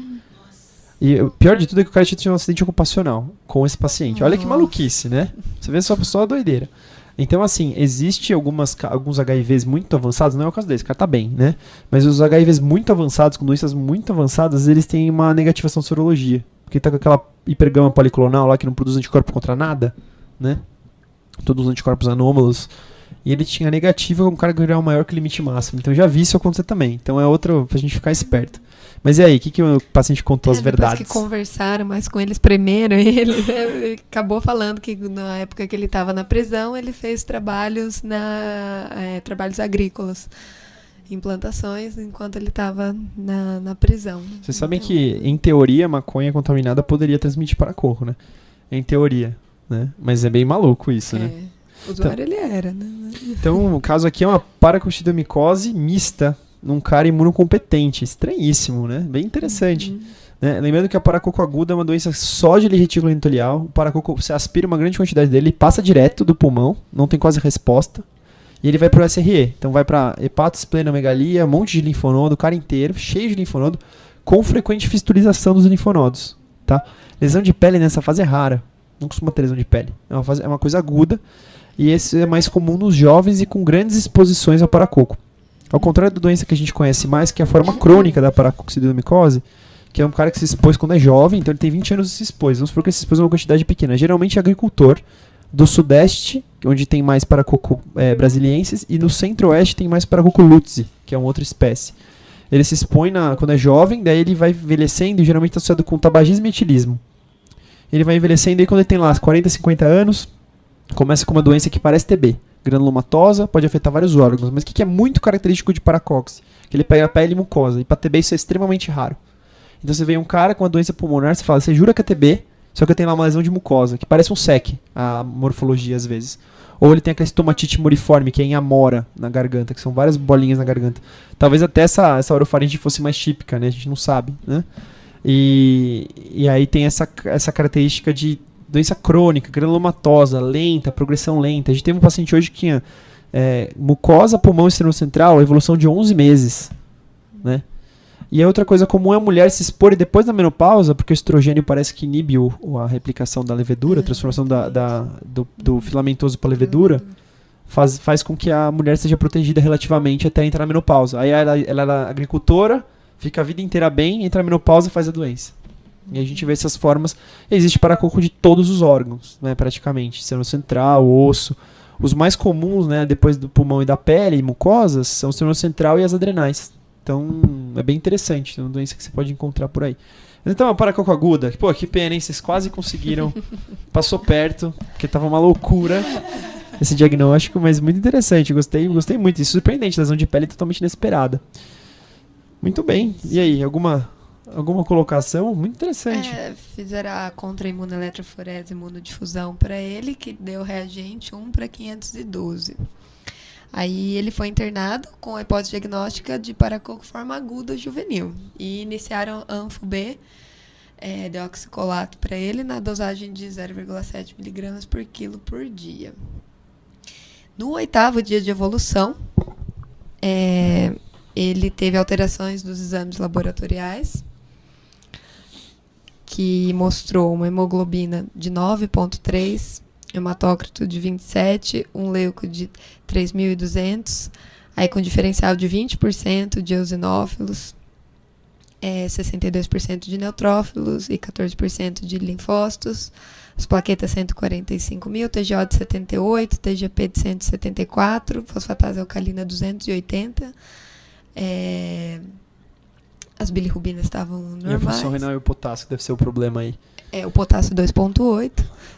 E o pior de tudo é que o cara tinha um acidente ocupacional com esse paciente. Olha que maluquice, né? Você vê só a pessoa doideira. Então, assim, existe alguns HIVs muito avançados, não é o caso desse, o cara tá bem, né? Mas os HIVs muito avançados, com doenças muito avançadas, eles têm uma negativação de sorologia. Porque tá com aquela hipergama policlonal lá que não produz anticorpo contra nada, né? Todos os anticorpos anômalos. E ele tinha negativa com um cara que era maior que o limite máximo. Então eu já vi isso acontecer também. Então é outro pra gente ficar esperto. Mas e aí, o que o paciente contou as verdades?
Depois que conversaram mais com eles primeiro, ele acabou falando que na época que ele estava na prisão, ele fez trabalhos agrícolas. Implantações enquanto ele estava na prisão.
Vocês sabem que, em teoria, maconha contaminada poderia transmitir paracoco, né? Em teoria, né? Mas é bem maluco isso, né?
O usuário ele era, né?
Então, o caso aqui é uma paracoxidomicose mista num cara imunocompetente. Estranhíssimo, né? Bem interessante. Né? Lembrando que a paracoco aguda é uma doença só de retículo endotelial. O paracoco, você aspira uma grande quantidade dele, ele passa direto do pulmão, não tem quase resposta. E ele vai pro SRE. Então vai pra hepatosplenomegalia, um monte de linfonodo, o cara inteiro, cheio de linfonodo, com frequente fistulização dos linfonodos. Tá? Lesão de pele nessa fase é rara. Não costuma ter lesão de pele. É uma coisa aguda. E esse é mais comum nos jovens e com grandes exposições ao paracoco. Ao contrário da doença que a gente conhece mais, que é a forma crônica da paracoxidomicose, que é um cara que se expôs quando é jovem, então ele tem 20 anos e se expôs. Vamos supor que ele se expôs uma quantidade pequena. Geralmente é agricultor do sudeste, onde tem mais Paraqueco brasiliensis, e no centro-oeste tem mais Paraqueco lutzi, que é uma outra espécie. Ele se expõe quando é jovem, daí ele vai envelhecendo, e geralmente está associado com tabagismo e etilismo. Ele vai envelhecendo, e quando ele tem lá 40, 50 anos, começa com uma doença que parece TB. Granulomatosa, pode afetar vários órgãos. Mas o que é muito característico de Paracox? Que ele pega a pele e mucosa. E para TB isso é extremamente raro. Então você vê um cara com uma doença pulmonar, você fala, você jura que é TB, só que tem lá uma lesão de mucosa, que parece um SEC, a morfologia às vezes. Ou ele tem aquela estomatite muriforme, que é em amora na garganta, que são várias bolinhas na garganta. Talvez até essa orofaringe fosse mais típica, né? A gente não sabe, né? E aí tem essa característica de doença crônica, granulomatosa, lenta, progressão lenta. A gente teve um paciente hoje que tinha mucosa, pulmão externo central, evolução de 11 meses, né? E a outra coisa comum é a mulher se expor depois da menopausa, porque o estrogênio parece que inibe a replicação da levedura, a transformação do filamentoso para levedura, faz com que a mulher seja protegida relativamente até entrar na menopausa. Aí ela é agricultora, fica a vida inteira bem, entra na menopausa e faz a doença. E a gente vê essas formas. Existe paracoco de todos os órgãos, né, praticamente. Célula central, osso. Os mais comuns, né, depois do pulmão e da pele, mucosas, são o célula central e as adrenais. Então, é bem interessante. É uma doença que você pode encontrar por aí. Então, a paracoco aguda. Pô, que pena, hein? Vocês quase conseguiram. Passou perto, porque tava uma loucura esse diagnóstico, mas muito interessante. Gostei muito. E surpreendente, lesão de pele totalmente inesperada. Muito bem. E aí, alguma colocação? Muito interessante.
Fizeram a contra-imunoeletroforese imunodifusão para ele, que deu reagente 1/512. Aí ele foi internado com a hipótese diagnóstica de paracoco forma aguda juvenil. E iniciaram Anfo-B, deoxicolato para ele, na dosagem de 0,7 mg por quilo por dia. No 8º dia de evolução, ele teve alterações dos exames laboratoriais, que mostrou uma hemoglobina de 9,3, hematócrito de 27, um leuco de 3.200, aí com diferencial de 20% de eosinófilos, 62% de neutrófilos e 14% de linfócitos, as plaquetas 145.000, TGO de 78, TGP de 174, fosfatase alcalina 280, as bilirrubinas estavam normais.
E a função renal e o potássio deve ser o problema aí.
O potássio 2,8,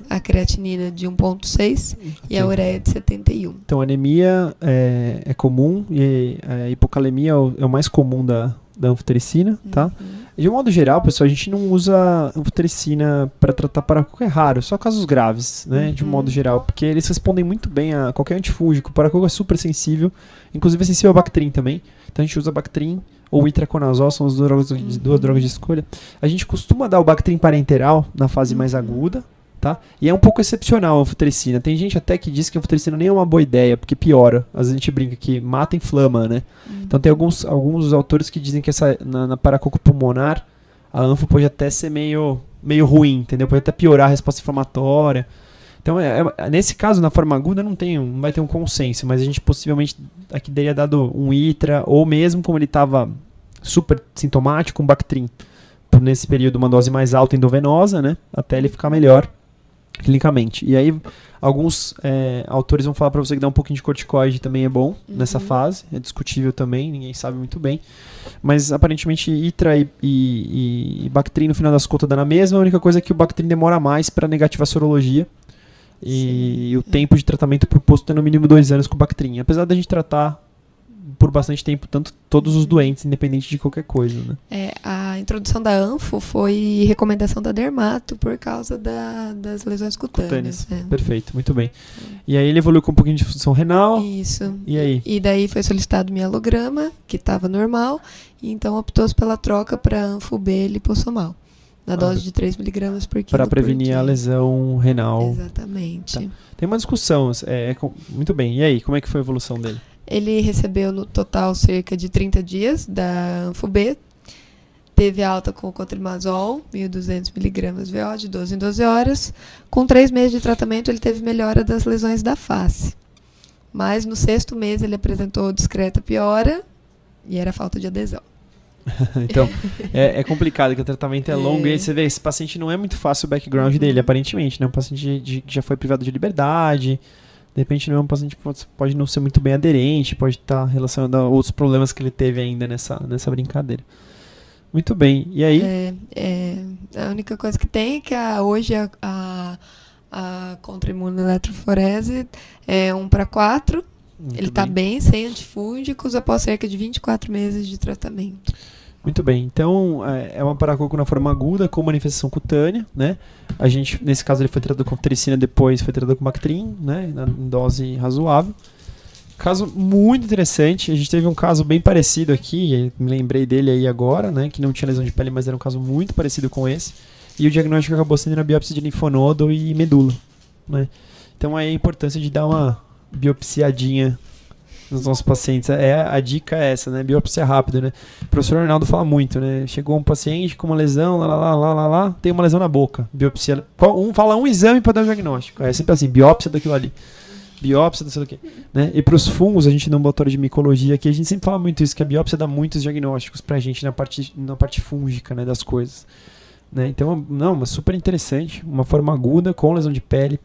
a creatinina de 1,6 e a ureia de 71.
Então, a anemia é comum e a hipocalemia é o mais comum da anfotericina, tá? De um modo geral, pessoal, a gente não usa anfotericina para tratar paracoco, é raro, só casos graves, né? De um modo geral, porque eles respondem muito bem a qualquer antifúngico. O paracoco é super sensível, inclusive é sensível a Bactrim também. Então a gente usa Bactrim ou itraconazol, são as duas drogas de escolha. A gente costuma dar o Bactrim parenteral na fase mais aguda, tá? E é um pouco excepcional a anfotericina. Tem gente até que diz que a anfotericina nem é uma boa ideia, porque piora. Às vezes a gente brinca que mata e inflama, né? Então tem alguns alguns autores que dizem que na paracoco pulmonar, a anfo pode até ser meio ruim, entendeu? Pode até piorar a resposta inflamatória. Então, nesse caso, na forma aguda, não vai ter um consenso, mas a gente possivelmente aqui teria dado um ITRA, ou mesmo como ele estava super sintomático, um Bactrim, nesse período uma dose mais alta endovenosa, né? Até ele ficar melhor clinicamente. E aí, alguns autores vão falar para você que dar um pouquinho de corticoide também é bom nessa fase, é discutível também, ninguém sabe muito bem. Mas aparentemente ITRA e Bactrim no final das contas dá na mesma, a única coisa é que o Bactrim demora mais para negativar a sorologia. E o tempo de tratamento proposto é no mínimo 2 anos com o Bactrim. Apesar da gente tratar por bastante tempo todos os doentes, independente de qualquer coisa, né?
A introdução da anfo foi recomendação da dermato por causa das lesões cutâneas.
Perfeito, muito bem. E aí ele evoluiu com um pouquinho de função renal.
Isso.
E aí?
E daí foi solicitado mielograma, que estava normal, e então optou-se pela troca para anfo-B lipossomal, na dose de 3 mg por quilo. Para
prevenir a lesão renal.
Exatamente.
Tá. Tem uma discussão. Muito bem. E aí, como é que foi a evolução dele?
Ele recebeu no total cerca de 30 dias da Anfo-B, teve alta com o cotrimazol, 1.200 mg VO, de 12 em 12 horas. Com 3 meses de tratamento, ele teve melhora das lesões da face. Mas no 6º mês ele apresentou discreta piora e era falta de adesão.
Então, é complicado, que o tratamento é longo. E aí você vê, esse paciente não é muito fácil o background dele, aparentemente, né? Um paciente que já foi privado de liberdade. De repente não é um paciente que pode não ser muito bem aderente, pode estar relacionado a outros problemas que ele teve ainda nessa brincadeira. Muito bem. E aí?
A única coisa que tem é que hoje a contra-imunoeletroforese é 1:4. Ele está bem, sem antifúngicos, após cerca de 24 meses de tratamento.
Muito bem. Então, é uma paracoco na forma aguda, com manifestação cutânea, né? A gente, nesse caso, ele foi tratado com tricina, depois foi tratado com Bactrim, né? Em dose razoável. Caso muito interessante. A gente teve um caso bem parecido aqui, me lembrei dele aí agora, né? Que não tinha lesão de pele, mas era um caso muito parecido com esse. E o diagnóstico acabou sendo na biópsia de linfonodo e medula, né? Então, aí a importância de dar uma biopsiadinha nos nossos pacientes. A dica é essa, né? Biopsia rápida, né? O professor Arnaldo fala muito, né? Chegou um paciente com uma lesão, lá, tem uma lesão na boca. Biopsia. Fala um exame para dar um diagnóstico. É sempre assim, biópsia daquilo ali. Biópsia daquilo aqui. Né? E para os fungos, a gente no ambulatório de micologia aqui, a gente sempre fala muito isso, que a biópsia dá muitos diagnósticos pra gente na parte fúngica, né, das coisas. Né? Então, mas super interessante. Uma forma aguda, com lesão de pele,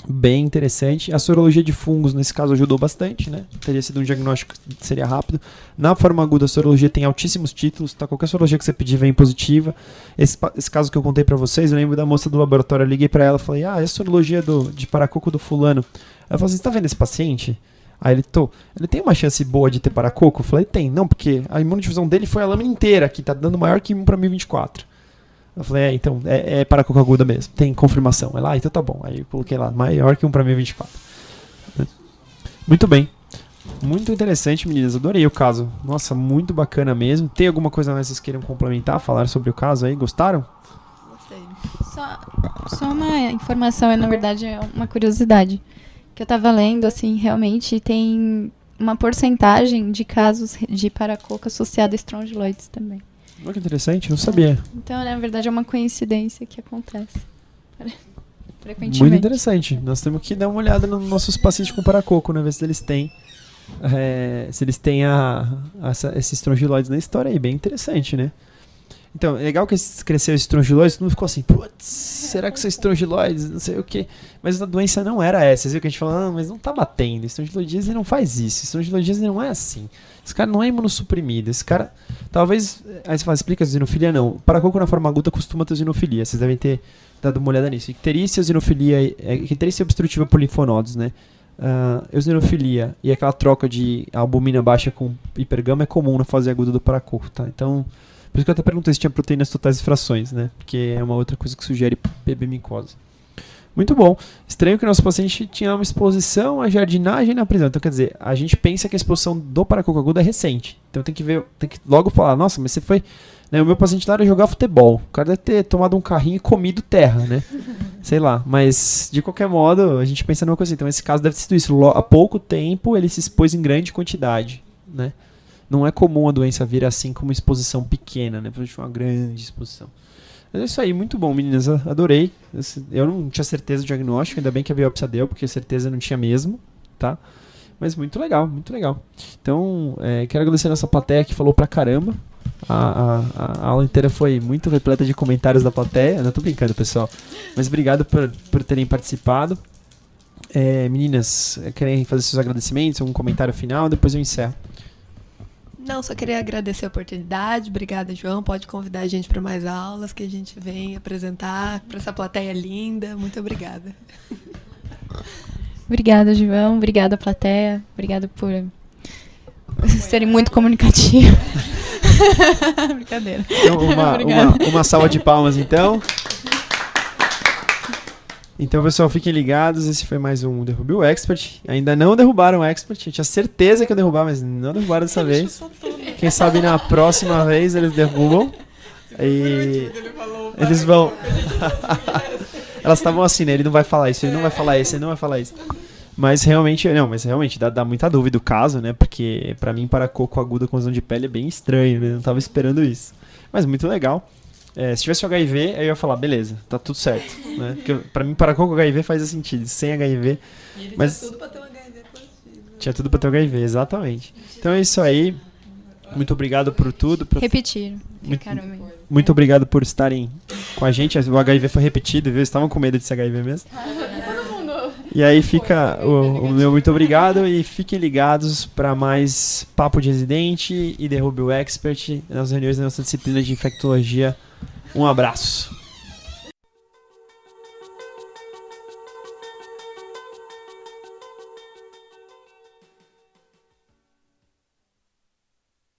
bem interessante. A sorologia de fungos, nesse caso, ajudou bastante, né? Teria sido um diagnóstico que seria rápido. Na forma aguda, a sorologia tem altíssimos títulos, tá? Qualquer sorologia que você pedir vem positiva. Esse caso que eu contei pra vocês, eu lembro da moça do laboratório, eu liguei pra ela e falei, essa sorologia de paracoco do fulano. Ela falou assim, você tá vendo esse paciente? Aí ele tem uma chance boa de ter paracoco? Eu falei, tem. Não, porque a imunodifusão dele foi a lâmina inteira, que tá dando maior que 1/1024. Eu falei, então, é paracoco aguda mesmo. Tem confirmação. Ela, então tá bom. Aí eu coloquei lá, maior que 1/1024. Muito bem. Muito interessante, meninas. Adorei o caso. Nossa, muito bacana mesmo. Tem alguma coisa mais que vocês queiram complementar? Falar sobre o caso aí? Gostaram?
Gostei.
Só uma informação, na verdade é uma curiosidade. Que eu tava lendo, assim, realmente tem uma porcentagem de casos de paracoco associado a estrongiloides também.
Olha que interessante, não sabia.
Então, na verdade, é uma coincidência que acontece frequentemente.
Muito interessante. Nós temos que dar uma olhada nos nossos pacientes com paracoco, né? Ver se eles têm esses estrongiloides na história aí. Bem interessante, né? Então, é legal que cresceu esses estrongiloides, não ficou assim, putz, será que são estrongiloides? Não sei o quê. Mas a doença não era essa. Vocês viram que a gente falou, mas não tá batendo. Estrongiloidíase não faz isso. Estrongiloidíase não é assim. Esse cara não é imunossuprimido. Esse cara, talvez, aí você fala, explica a eosinofilia? Não. Paracoco na forma aguda costuma ter eosinofilia. Vocês devem ter dado uma olhada nisso. Icterícia, eosinofilia, icterícia obstrutiva por linfonodos, né? Eosinofilia e aquela troca de albumina baixa com hipergama é comum na fase aguda do paracoco, tá? Então, por isso que eu até perguntei se tinha proteínas totais e frações, né? Porque é uma outra coisa que sugere PB-micose. Muito bom. Estranho que o nosso paciente tinha uma exposição à jardinagem na prisão. Então, quer dizer, a gente pensa que a exposição do paracoco agudo é recente. Então tem que logo falar, nossa, mas você foi... Né, o meu paciente lá era jogar futebol. O cara deve ter tomado um carrinho e comido terra, né? Sei lá. Mas, de qualquer modo, a gente pensa numa coisa assim. Então, esse caso deve ter sido isso. Há pouco tempo, ele se expôs em grande quantidade, né? Não é comum a doença vir assim com uma exposição pequena, né? Uma grande exposição. Mas é isso aí, muito bom, meninas. Adorei. Eu não tinha certeza do diagnóstico, ainda bem que a biópsia deu, porque certeza não tinha mesmo, tá? Mas muito legal, muito legal. Então, quero agradecer a nossa plateia que falou pra caramba. A aula inteira foi muito repleta de comentários da plateia. Não tô brincando, pessoal. Mas obrigado por terem participado. Meninas, querem fazer seus agradecimentos, algum comentário final? Depois eu encerro.
Não, só queria agradecer a oportunidade. Obrigada, João. Pode convidar a gente para mais aulas que a gente vem apresentar para essa plateia linda. Muito obrigada.
Obrigada, João. Obrigada, plateia. Obrigada por serem muito comunicativos. Brincadeira.
Então, uma salva de palmas, então. Então, pessoal, fiquem ligados. Esse foi mais um Derrube o Expert. Ainda não derrubaram o Expert. Eu tinha certeza que ia derrubar, mas não derrubaram dessa vez. Quem sabe na próxima vez eles derrubam. E eles vão... Elas estavam assim, né? Ele não vai falar isso, ele não vai falar isso, ele não vai falar isso. Mas realmente dá muita dúvida o caso, né? Porque pra mim, paracoco aguda com lesão de pele é bem estranho, né? Não tava esperando isso. Mas muito legal. Se tivesse o HIV, aí eu ia falar, beleza, tá tudo certo. Né? Porque pra mim, paracoco HIV faz sentido. Sem HIV.
E ele
mas
tinha tudo pra ter um HIV positivo.
Tinha tudo pra ter o HIV, exatamente. Então é isso aí. Muito obrigado por tudo.
Repetiram.
Muito-
Ficaram meio.
Muito obrigado por estarem com a gente. O HIV foi repetido, viu? Eles estavam com medo de ser HIV mesmo. E aí fica o meu muito obrigado e fiquem ligados para mais Papo de Residente e Derrube o Expert nas reuniões da nossa disciplina de infectologia. Um abraço.